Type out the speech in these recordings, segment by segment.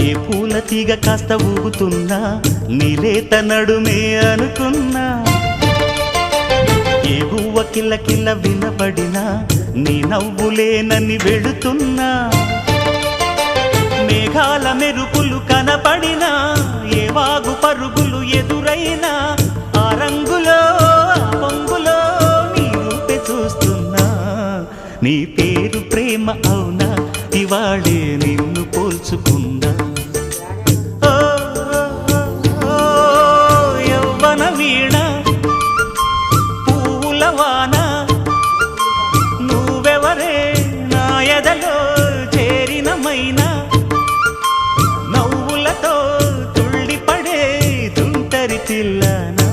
ఏ పూల తీగ కాస్త ఊగుతున్నా నీలేత నడుమే అనుకున్నా, ఏ గువ్వ కిల్ల కిల్ల వినబడినా నీ నవ్వులేనని వెళుతున్నా, మేఘాల మెరుపులు కనపడినా ఏ వాగు పరుగులు ఎదురైనా ఆ రంగులో ఆ పొంగులో నీ రూపే చూస్తున్నా. నీ పేరు ప్రేమ అవునా, ఇవాళే నిన్ను పోల్చుకున్నా. ఓ యవ్వన వీణ పూల వాన, నువ్వెవరే నా ఎదలో చేరిన మైనా, నవ్వులతో తుళ్ళిపడే తుంటరి తిల్లనా.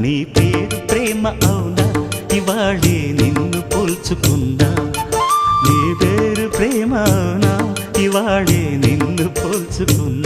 నీ పేరు ప్రేమ అవునా, ఇవాళే నిన్ను పోల్చుకున్నా. నీ పేరు ప్రేమ అవునా, ఇవాళే నిన్ను పోల్చుకున్నా.